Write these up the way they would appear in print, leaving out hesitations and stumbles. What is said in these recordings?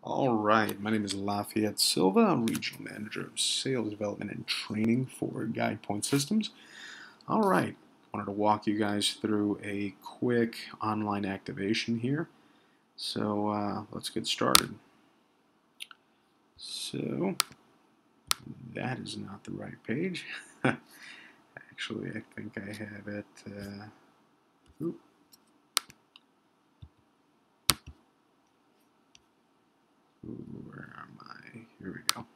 All right, my name is Lafayette Silva. I'm Regional Manager of Sales Development and Training for GuidePoint Systems. All right, wanted to walk you guys through a quick online activation here. So let's get started. So that is not the right page. Actually, I think I have it. Where am I? Here we go.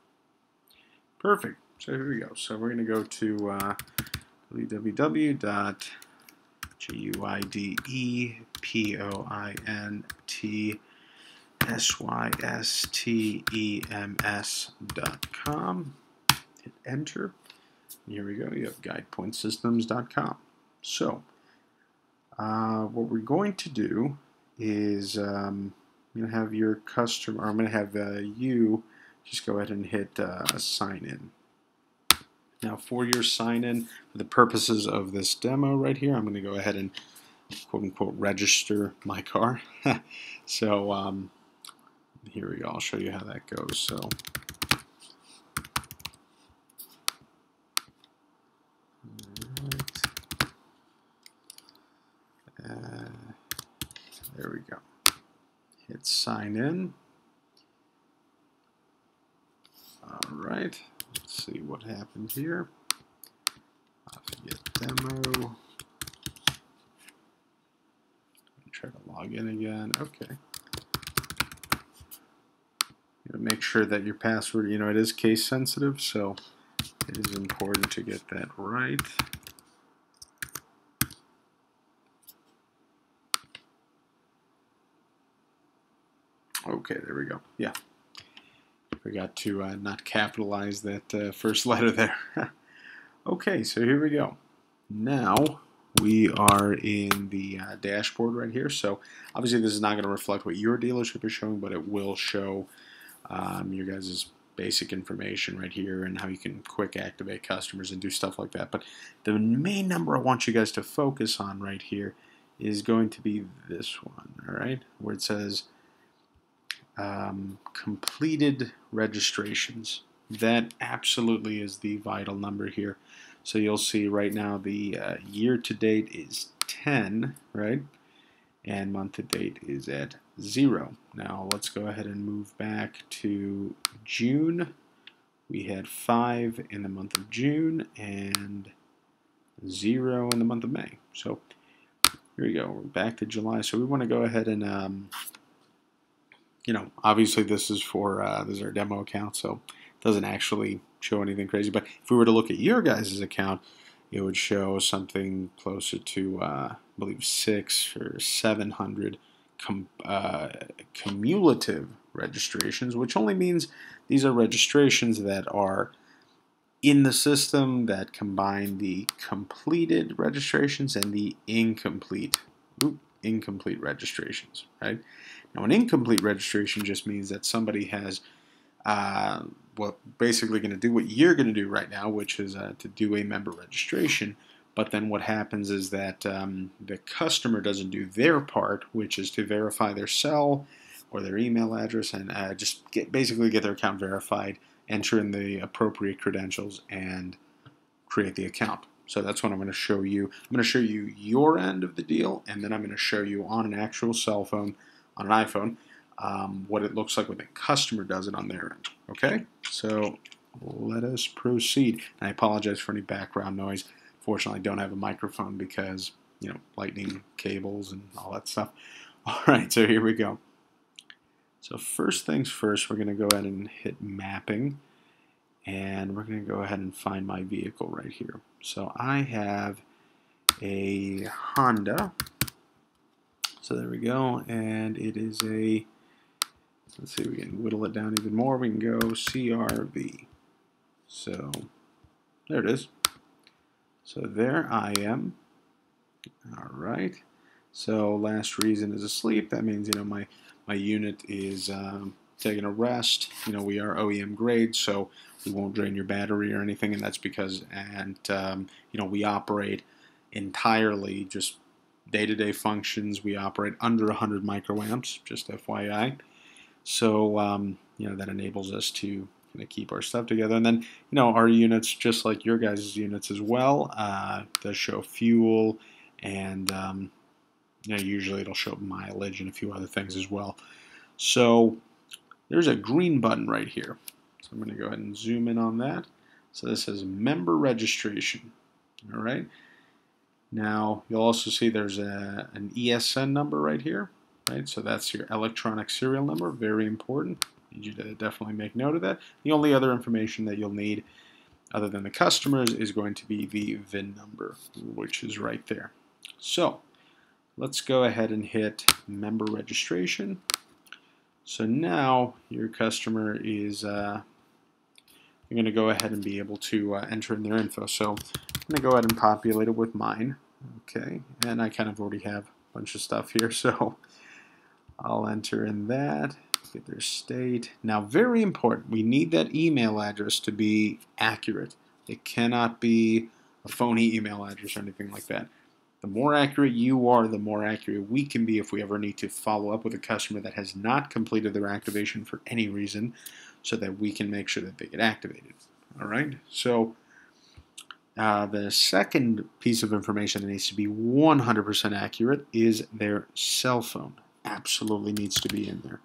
Perfect. So here we go. So we're going to go to www.guidepointsystems.com. Hit enter. And here we go. You have guidepointsystems.com. So what we're going to do is I'm going to have your customer, or I'm going to have you just go ahead and hit sign in. Now for your sign in, for the purposes of this demo right here, I'm going to go ahead and quote unquote register my car. So here we go. I'll show you how that goes. So there we go. Hit sign in. All right. Let's see what happened here. Lafayette demo. Try to log in again. Okay. Make sure that your password, it is case sensitive, so it is important to get that right. Okay, there we go. Yeah. Forgot to not capitalize that first letter there. Okay, so here we go. Now we are in the dashboard right here. So obviously this is not going to reflect what your dealership is showing, but it will show your guys' basic information right here and how you can quick activate customers and do stuff like that. But the main number I want you guys to focus on right here is going to be this one, all right, where it says completed registrations. That absolutely is the vital number here. So you'll see right now the year to date is 10, right? And month to date is at 0. Now let's go ahead and move back to June. We had 5 in the month of June and 0 in the month of May. So here we go. We're back to July. So we want to go ahead and obviously this is for this is our demo account, so it doesn't actually show anything crazy. But if we were to look at your guys' account, it would show something closer to, I believe, 600 or 700 cumulative registrations, which only means these are registrations that are in the system that combine the completed registrations and the incomplete registrations, right? Now, an incomplete registration just means that somebody has basically going to do what you're going to do right now, which is to do a member registration. But then what happens is that the customer doesn't do their part, which is to verify their cell or their email address and basically get their account verified, enter in the appropriate credentials, and create the account. So that's what I'm going to show you. I'm going to show you your end of the deal, and then I'm going to show you on an actual cell phone, on an iPhone, what it looks like when the customer does it on their end. Okay, so let us proceed. And I apologize for any background noise. Fortunately, I don't have a microphone because, lightning cables and all that stuff. All right, so here we go. So first things first, we're going to go ahead and hit mapping. And we're going to go ahead and find my vehicle right here. So I have a Honda. So there we go. And it is let's see, we can whittle it down even more. We can go CRV. So there it is. So there I am. All right. So last reason is asleep. That means, my unit is taking a rest. We are OEM grade, so we won't drain your battery or anything, and that's because, we operate entirely just day-to-day functions. We operate under 100 microamps, just FYI. So that enables us to kind of keep our stuff together. And then our units, just like your guys' units as well, does show fuel, and usually it'll show mileage and a few other things as well. So there's a green button right here. So I'm going to go ahead and zoom in on that. So this says member registration. All right. Now you'll also see there's an ESN number right here. Right. So that's your electronic serial number. Very important. Need you to definitely make note of that. The only other information that you'll need other than the customers is going to be the VIN number, which is right there. So let's go ahead and hit member registration. So now your customer is you're going to go ahead and be able to enter in their info. So I'm going to go ahead and populate it with mine. Okay, and I kind of already have a bunch of stuff here, so I'll enter in that, get their state. Now, very important, we need that email address to be accurate. It cannot be a phony email address or anything like that. The more accurate you are, the more accurate we can be if we ever need to follow up with a customer that has not completed their activation for any reason, so that we can make sure that they get activated. All right, so the second piece of information that needs to be 100% accurate is their cell phone. Absolutely needs to be in there.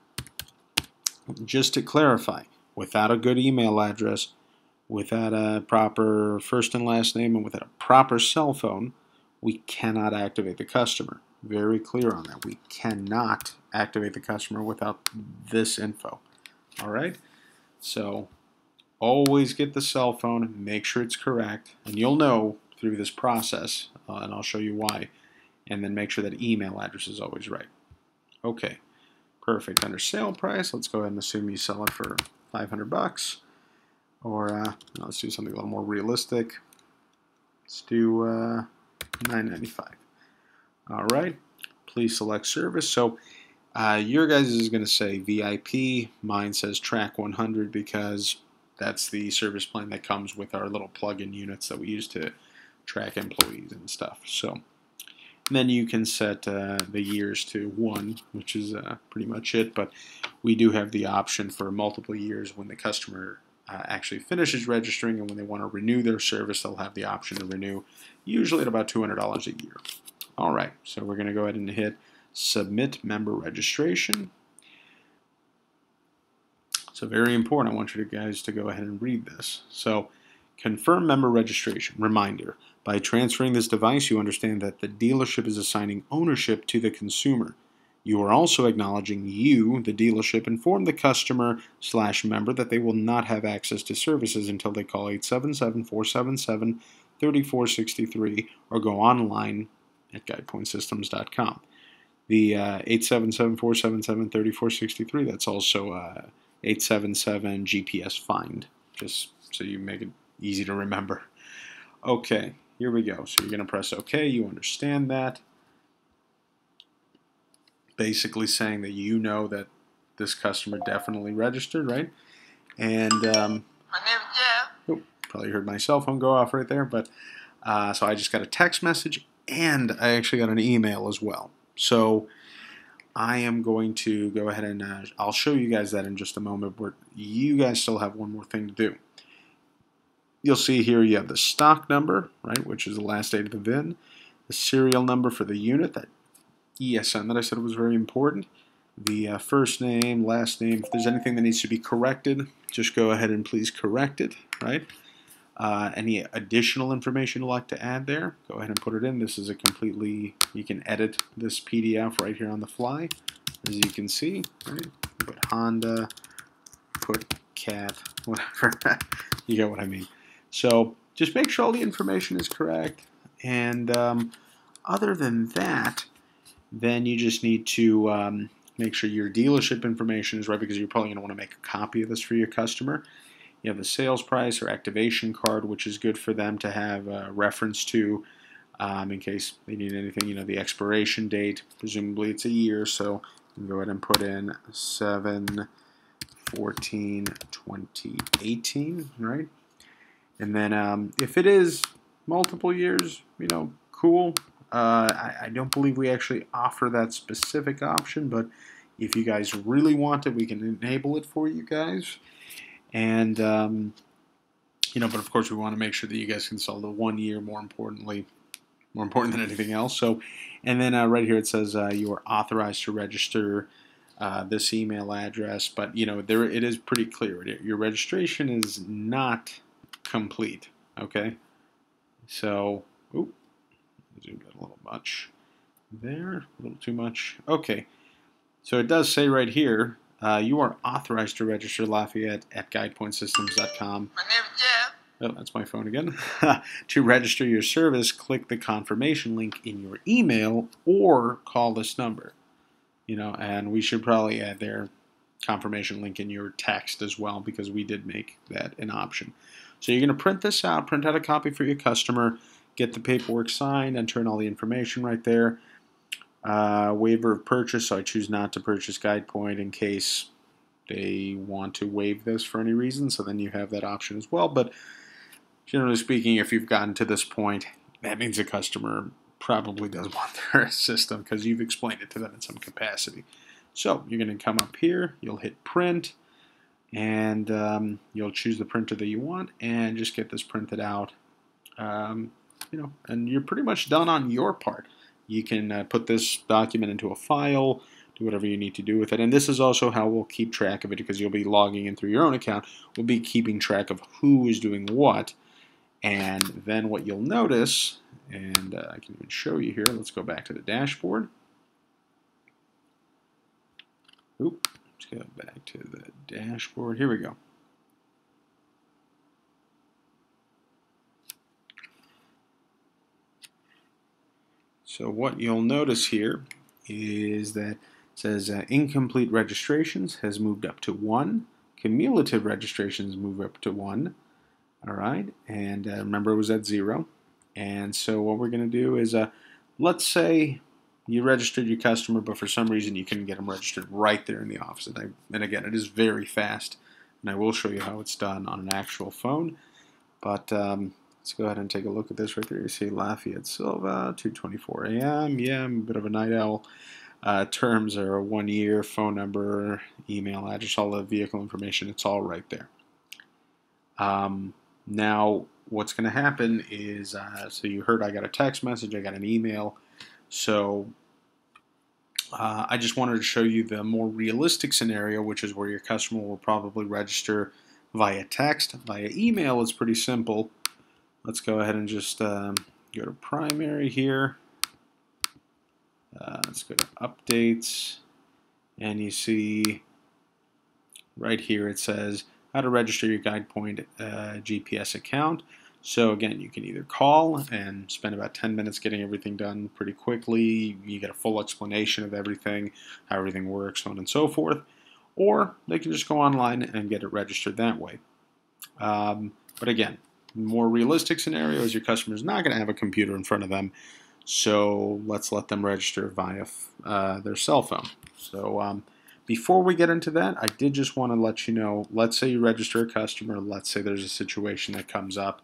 Just to clarify, without a good email address, without a proper first and last name, and without a proper cell phone, we cannot activate the customer. Very clear on that. We cannot activate the customer without this info. All right? So always get the cell phone, make sure it's correct, and you'll know through this process, and I'll show you why, and then make sure that email address is always right. Okay, perfect. Under sale price, let's go ahead and assume you sell it for $500, or let's do something a little more realistic. Let's do $9.95. All right, please select service. So your guys is going to say VIP. Mine says Track 100 because that's the service plan that comes with our little plug-in units that we use to track employees and stuff. So, and then you can set the years to 1, which is pretty much it. But we do have the option for multiple years when the customer actually finishes registering, and when they want to renew their service, they'll have the option to renew, usually at about $200 a year. All right, so we're going to go ahead and hit Submit Member Registration. So very important, I want you guys to go ahead and read this. So, confirm member registration. Reminder, by transferring this device, you understand that the dealership is assigning ownership to the consumer. You are also acknowledging you, the dealership, inform the customer/member that they will not have access to services until they call 877-477-3463 or go online at guidepointsystems.com. The 877-477-3463, that's also 877 GPS find, just so you make it easy to remember. Okay, here we go. So you're going to press OK. You understand that. Basically saying that you know that this customer definitely registered, right? And My name is Jeff. Oh, probably heard my cell phone go off right there. But so I just got a text message, and I actually got an email as well. So I am going to go ahead and I'll show you guys that in just a moment, but you guys still have one more thing to do. You'll see here you have the stock number, right, which is the last date of the VIN, the serial number for the unit, that ESN that I said was very important, the first name, last name. If there's anything that needs to be corrected, just go ahead and please correct it, right? Any additional information you'd like to add there, go ahead and put it in. This is a completely, you can edit this PDF right here on the fly, as you can see, right? Put Honda, put cat, whatever, you get what I mean. So just make sure all the information is correct, and other than that, then you just need to make sure your dealership information is right, because you're probably going to want to make a copy of this for your customer. You have the sales price or activation card, which is good for them to have a reference to in case they need anything. The expiration date, presumably it's a year, so you can go ahead and put in 7/14/2018, right? And then if it is multiple years, cool. I don't believe we actually offer that specific option, but If you guys really want it, we can enable it for you guys. And, but of course we want to make sure that you guys can sell the 1 year, more important than anything else. So, and then right here it says you are authorized to register this email address, but there it is pretty clear. Your registration is not complete. Okay, so zoomed in a little much there, a little too much. Okay, so it does say right here you are authorized to register Lafayette at GuidePointSystems.com. My name is Jeff. Oh, that's my phone again. To register your service, click the confirmation link in your email or call this number. And we should probably add their confirmation link in your text as well, because we did make that an option. So you're going to print this out, print out a copy for your customer, get the paperwork signed, enter in all the information right there. Waiver of purchase, so I choose not to purchase GuidePoint in case they want to waive this for any reason, so then you have that option as well. But generally speaking, if you've gotten to this point, that means the customer probably does want their system because you've explained it to them in some capacity. So you're going to come up here, you'll hit print, and you'll choose the printer that you want and just get this printed out. And you're pretty much done on your part. You can put this document into a file, do whatever you need to do with it. And this is also how we'll keep track of it, because you'll be logging in through your own account. We'll be keeping track of who is doing what. And then what you'll notice, and I can even show you here, let's go back to the dashboard. Let's go back to the dashboard. Here we go. So what you'll notice here is that it says incomplete registrations has moved up to 1. Cumulative registrations move up to 1. All right, and remember it was at 0. And so what we're going to do is, let's say you registered your customer, but for some reason you couldn't get them registered right there in the office. And again, it is very fast, and I will show you how it's done on an actual phone. But let's go ahead and take a look at this right there. You see Lafayette Silva, 2:24 a.m. Yeah, I'm a bit of a night owl. Terms are 1 year, phone number, email address, all the vehicle information. It's all right there. Now, what's going to happen is, so you heard I got a text message, I got an email. So I just wanted to show you the more realistic scenario, which is where your customer will probably register via text. Via email, it's pretty simple. Let's go ahead and just go to primary here. Let's go to updates, and you see right here it says how to register your GuidePoint GPS account. So again, you can either call and spend about 10 minutes getting everything done pretty quickly. You get a full explanation of everything, how everything works, so on and so forth. Or they can just go online and get it registered that way. But again, more realistic scenario is your customer's not going to have a computer in front of them. So let's let them register via their cell phone. So before we get into that, I did just want to let you know, let's say you register a customer, let's say there's a situation that comes up.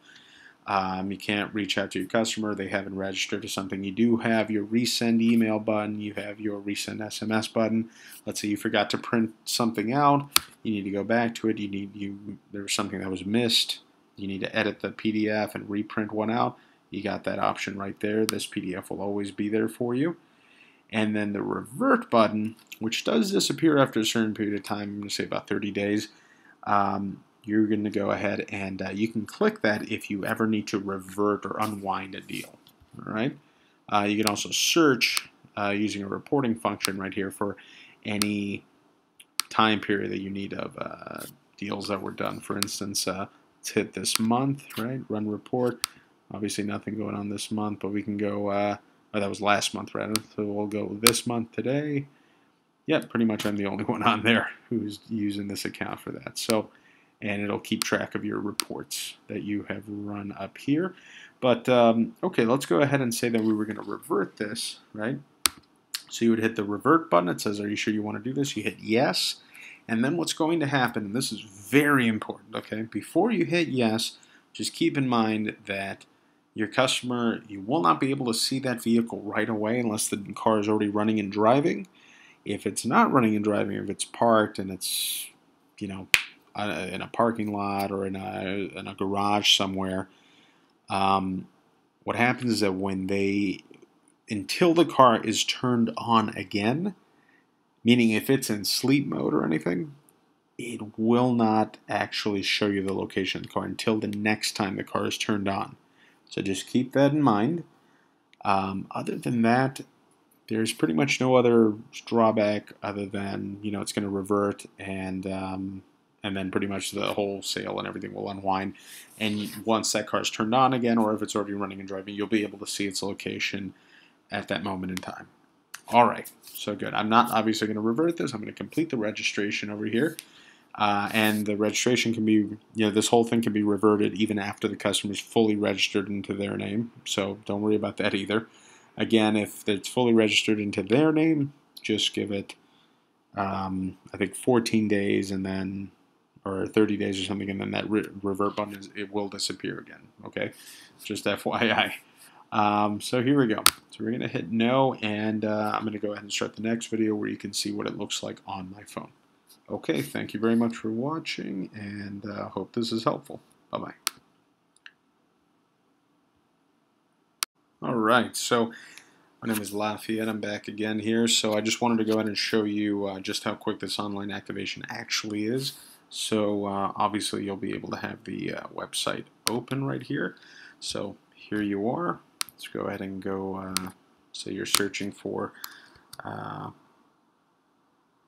You can't reach out to your customer, they haven't registered to something. You do have your resend email button, you have your resend SMS button. Let's say you forgot to print something out, you need to go back to it, there was something that was missed, you need to edit the PDF and reprint one out. You got that option right there. This PDF will always be there for you. And then the revert button, which does disappear after a certain period of time, I'm going to say about 30 days, you're going to go ahead and you can click that if you ever need to revert or unwind a deal. All right. You can also search using a reporting function right here for any time period that you need of deals that were done. For instance, let's hit this month, right? Run report. Obviously nothing going on this month, but we can go, oh, that was last month, rather. So we'll go this month today. Yeah, pretty much I'm the only one on there who's using this account for that. So, and it'll keep track of your reports that you have run up here. But, okay, let's go ahead and say that we were going to revert this, right? So you would hit the revert button. It says, are you sure you want to do this? You hit yes. And then what's going to happen, and this is very important, okay? Before you hit yes, just keep in mind that your customer, you will not be able to see that vehicle right away unless the car is already running and driving. If it's not running and driving, if it's parked and it's, you know, in a parking lot or in a garage somewhere, what happens is that until the car is turned on again, meaning if it's in sleep mode or anything, it will not actually show you the location of the car until the next time the car is turned on. So just keep that in mind. Other than that, there's pretty much no other drawback other than, it's going to revert, and then pretty much the whole sale and everything will unwind. And once that car is turned on again, or if it's already running and driving, you'll be able to see its location at that moment in time. All right, so good. I'm not obviously going to revert this. I'm going to complete the registration over here. And the registration can be, this whole thing can be reverted even after the customer is fully registered into their name. So don't worry about that either. Again, if it's fully registered into their name, just give it, I think 14 days and then, or 30 days or something, and then that revert button, it will disappear again. Okay, just FYI. So here we go. So we're going to hit no, and I'm going to go ahead and start the next video where you can see what it looks like on my phone. Okay, thank you very much for watching, and hope this is helpful. Bye-bye. All right, so my name is Lafayette. I'm back again here. So I just wanted to go ahead and show you just how quick this online activation actually is. So obviously you'll be able to have the website open right here. So here you are. Let's go ahead and go, say you're searching for,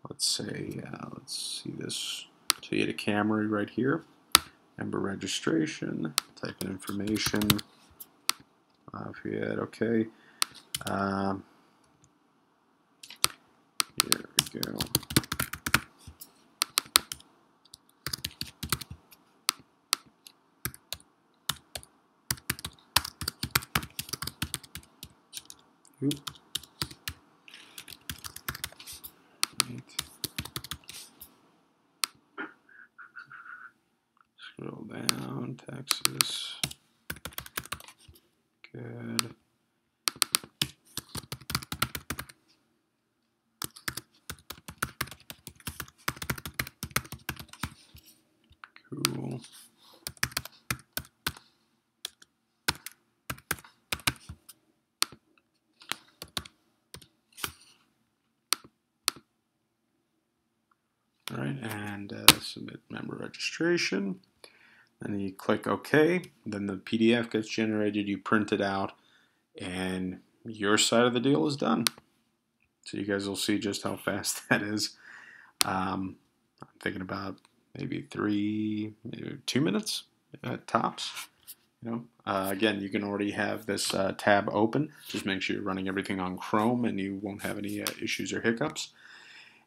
let's say, let's see this Toyota Camry right here. Member registration, type in information, Lafayette, okay. Here we go. Oop. Right. Scroll down, Texas. Good. Cool. All right, and submit member registration. And you click OK. Then the PDF gets generated. You print it out, and your side of the deal is done. So you guys will see just how fast that is. I'm thinking about maybe 2 minutes tops. Again, you can already have this tab open. Just make sure you're running everything on Chrome, and you won't have any issues or hiccups.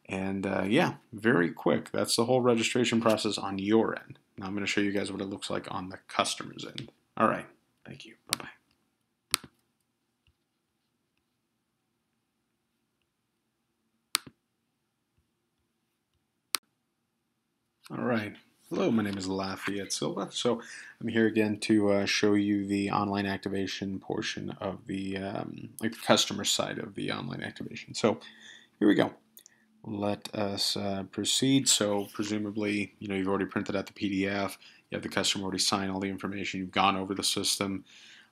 And yeah, very quick. That's the whole registration process on your end. Now I'm going to show you guys what it looks like on the customer's end. All right. Thank you. Bye-bye. All right. Hello, my name is Lafayette Silva. So I'm here again to show you the online activation portion of the like the customer side of the online activation. So here we go. Let us proceed. So presumably, you've already printed out the PDF. You have the customer already signed all the information. You've gone over the system.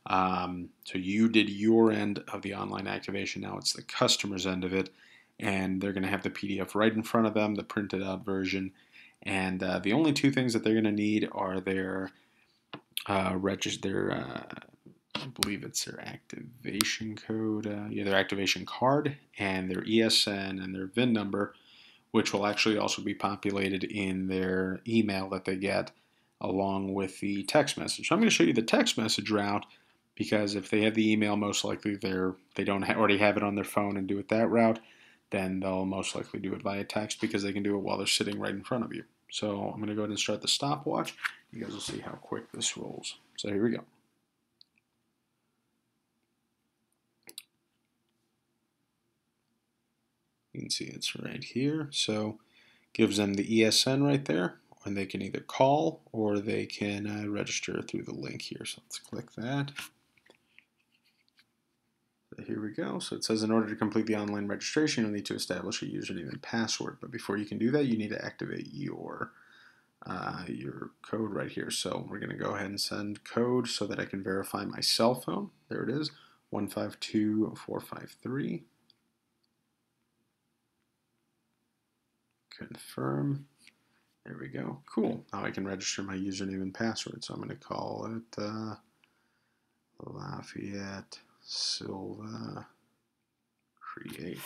So you did your end of the online activation. Now it's the customer's end of it, and they're going to have the PDF right in front of them, the printed out version. And the only two things that they're going to need are their I believe it's their activation code, their activation card, and their ESN and their VIN number, which will actually also be populated in their email that they get along with the text message. So I'm going to show you the text message route, because if they have the email, most likely they don't already have it on their phone and do it that route. Then they'll most likely do it via text, because they can do it while they're sitting right in front of you. So I'm going to go ahead and start the stopwatch. You guys will see how quick this rolls. So here we go. You can see it's right here. So gives them the ESN right there, and they can either call or they can register through the link here. So let's click that. here we go. So it says in order to complete the online registration, you'll need to establish a username and password. But before you can do that, you need to activate your code right here. So we're going to go ahead and send code so that I can verify my cell phone. There it is, 152453. Confirm. There we go. Cool. Now I can register my username and password. So I'm going to call it Lafayette Silva Create.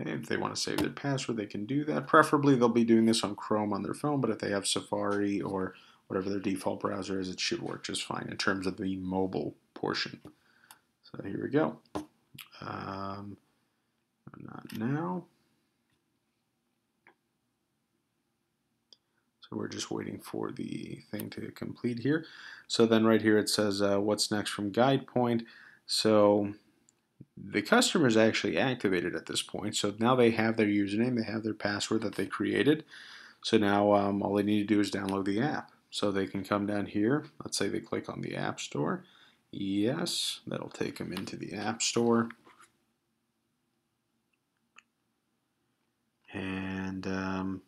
Okay, if they want to save their password, they can do that. Preferably, they'll be doing this on Chrome on their phone, but if they have Safari or whatever their default browser is, it should work just fine in terms of the mobile portion. So here we go. Not now. So we're just waiting for the thing to complete here. So then right here it says what's next from guide point. So the customer is actually activated at this point. So now they have their username, they have their password that they created. So now all they need to do is download the app. So they can come down here. Let's say they click on the App Store. Yes, that'll take them into the App Store. And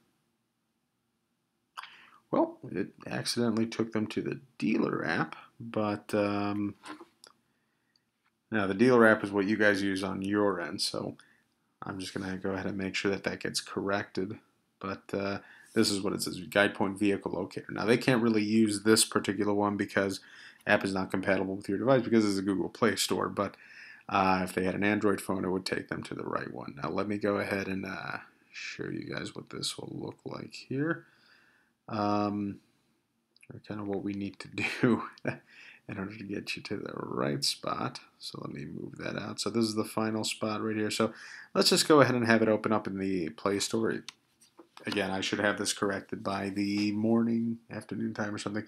well, it accidentally took them to the dealer app, but now the dealer app is what you guys use on your end, so I'm just going to go ahead and make sure that that gets corrected. But this is what it says, Guide Point Vehicle Locator. Now they can't really use this particular one because app is not compatible with your device because it's a Google Play Store, but if they had an Android phone, it would take them to the right one. Now let me go ahead and show you guys what this will look like here. Kind of what we need to do in order to get you to the right spot. So let me move that out. So this is the final spot right here. So let's just go ahead and have it open up in the Play Store. Again, I should have this corrected by the morning, afternoon time or something.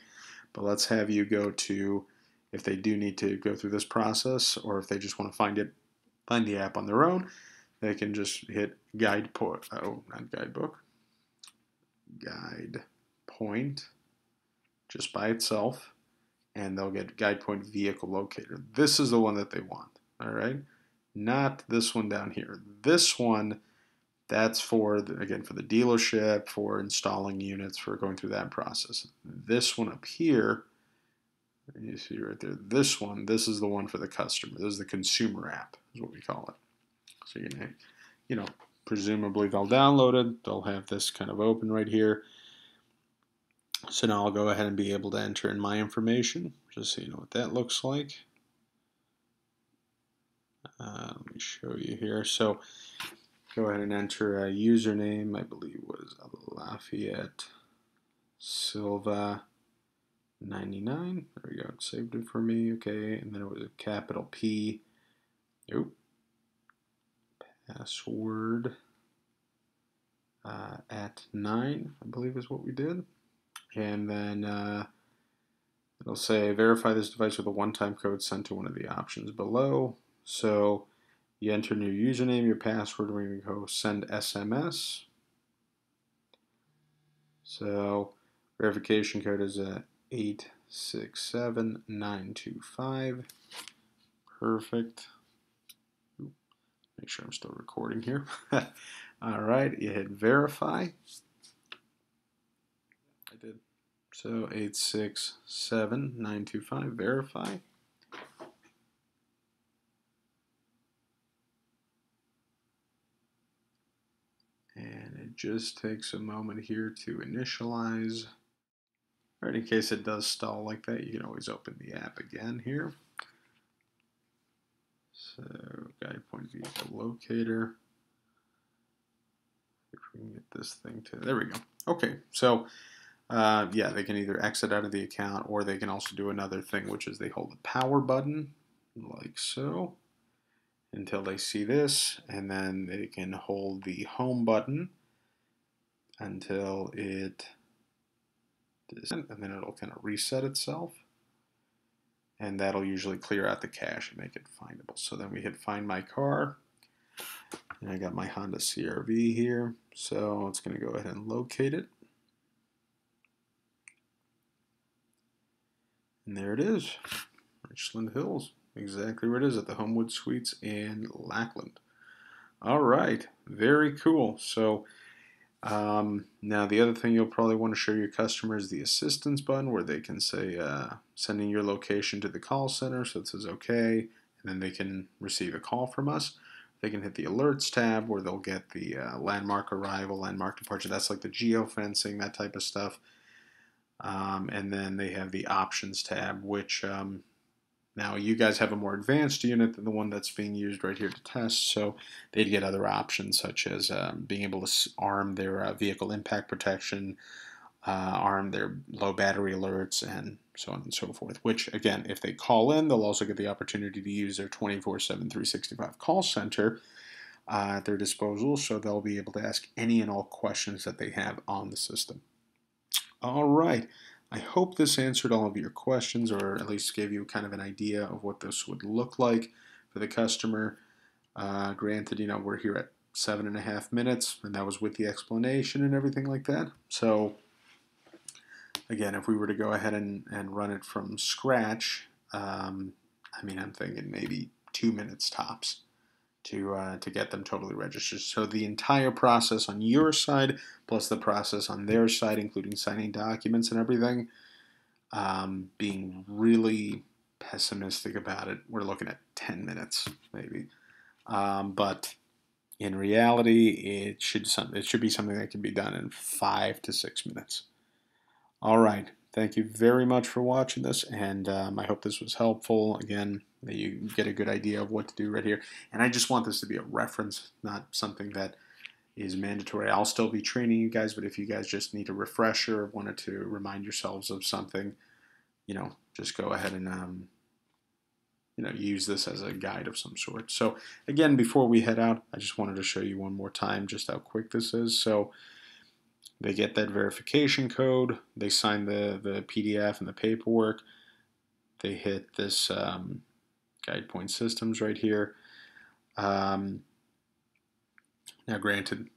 But let's have you go to, if they do need to go through this process, or if they just want to find the app on their own, they can just hit guide point. Oh, not guidebook. Guide point just by itself, and they'll get Guide Point Vehicle Locator. This is the one that they want, all right? Not this one down here. This one, that's for, again, for the dealership, for installing units, for going through that process. This one up here, you see right there, this one, this is the one for the customer. This is the consumer app, is what we call it. So you're gonna, presumably they'll download it. They'll have this kind of open right here. So now I'll go ahead and be able to enter in my information, just so you know what that looks like. Let me show you here. So go ahead and enter a username, I believe was Lafayette Silva 99. There we go, it saved it for me, okay, and then it was a capital P. Nope. Password at 9, I believe is what we did. And then it'll say verify this device with a one-time code sent to one of the options below. So you enter in your username, your password, we're going to go send SMS. So verification code is 867925. Perfect. Make sure I'm still recording here. All right, you hit verify. I did. So 867925, verify. And it just takes a moment here to initialize. Right, in case it does stall like that, you can always open the app again here. So Guide Point Vehicle Locator. If we can get this thing to, there we go. Okay, so yeah, they can either exit out of the account, or they can also do another thing, which is they hold the power button like so until they see this, and then they can hold the home button until it does, and then it'll kind of reset itself, and that'll usually clear out the cache and make it findable. So then we hit find my car, and I got my Honda CR-V here, so it's going to go ahead and locate it. And there it is, Richland Hills. exactly where it is, at the Homewood Suites in Lackland. All right, very cool. So now the other thing you'll probably want to show your customers is the assistance button, where they can say sending your location to the call center, so it says okay, and then they can receive a call from us. They can hit the alerts tab, where they'll get the landmark arrival, landmark departure. That's like the geofencing, that type of stuff. And then they have the options tab, which now you guys have a more advanced unit than the one that's being used right here to test, so they'd get other options such as being able to arm their vehicle impact protection, arm their low battery alerts, and so on and so forth. Which, again, if they call in, they'll also get the opportunity to use their 24/7, 365 call center at their disposal, so they'll be able to ask any and all questions that they have on the system. All right. I hope this answered all of your questions, or at least gave you kind of an idea of what this would look like for the customer. Granted, we're here at 7.5 minutes, and that was with the explanation and everything like that. So, again, if we were to go ahead and run it from scratch, I'm thinking maybe 2 minutes tops to get them totally registered. So the entire process on your side, plus the process on their side, including signing documents and everything, being really pessimistic about it, we're looking at 10 minutes maybe. But in reality, it should be something that can be done in 5 to 6 minutes. All right. Thank you very much for watching this, and I hope this was helpful. Again, that you get a good idea of what to do right here. And I just want this to be a reference, not something that is mandatory. I'll still be training you guys, but if you guys just need a refresher, wanted to remind yourselves of something, just go ahead and use this as a guide of some sort. So again, before we head out, I just wanted to show you one more time just how quick this is. So they get that verification code, they sign the PDF and the paperwork, they hit this Guide Point Systems right here. Now granted,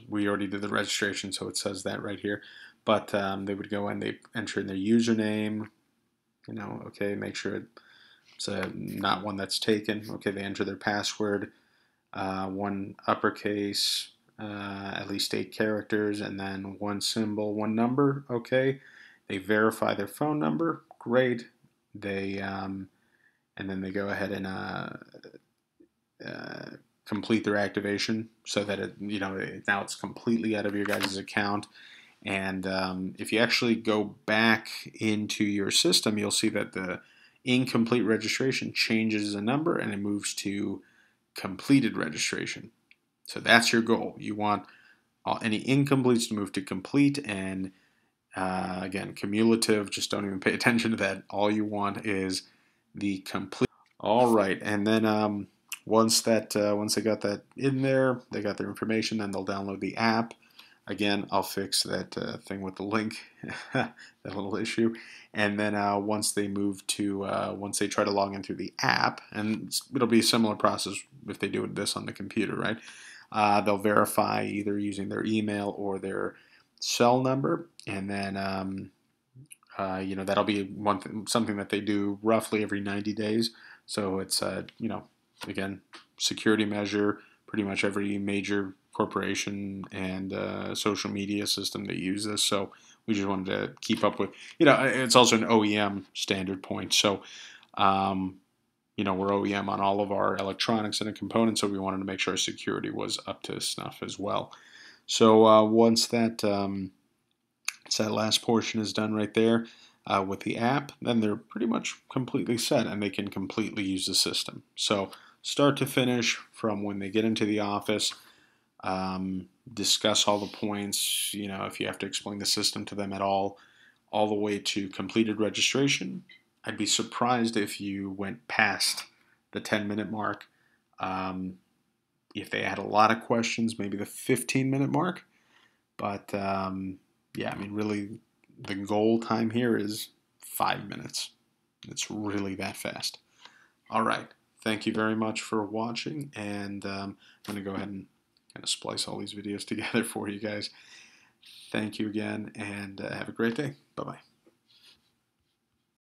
we already did the registration, so it says that right here, but they would go in, they enter in their username, okay, make sure it's not one that's taken, okay, they enter their password, one uppercase, at least 8 characters, and then one symbol, one number. Okay, they verify their phone number. Great. They and then they go ahead and complete their activation, so that now it's completely out of your guys' account. And if you actually go back into your system, you'll see that the incomplete registration changes a number and it moves to completed registration. So that's your goal. You want any incompletes to move to complete, and again, cumulative, just don't even pay attention to that. All you want is the complete. All right, and then once they got that in there, they got their information, then they'll download the app. Again, I'll fix that thing with the link, that little issue. And then once they try to log in through the app, and it'll be a similar process if they do this on the computer, right? They'll verify either using their email or their cell number, and then that'll be something that they do roughly every 90 days. So it's again, security measure. Pretty much every major corporation and social media system that use this. So we just wanted to keep up with. It's also an OEM standard point. So we're OEM on all of our electronics and components, so we wanted to make sure our security was up to snuff as well. So once that last portion is done right there with the app, then they're pretty much completely set and they can completely use the system. So start to finish, from when they get into the office, discuss all the points, if you have to explain the system to them at all the way to completed registration. I'd be surprised if you went past the 10-minute mark. If they had a lot of questions, maybe the 15-minute mark. But really the goal time here is 5 minutes. It's really that fast. All right. Thank you very much for watching, and I'm going to go ahead and kind of splice all these videos together for you guys. Thank you again, and have a great day. Bye-bye.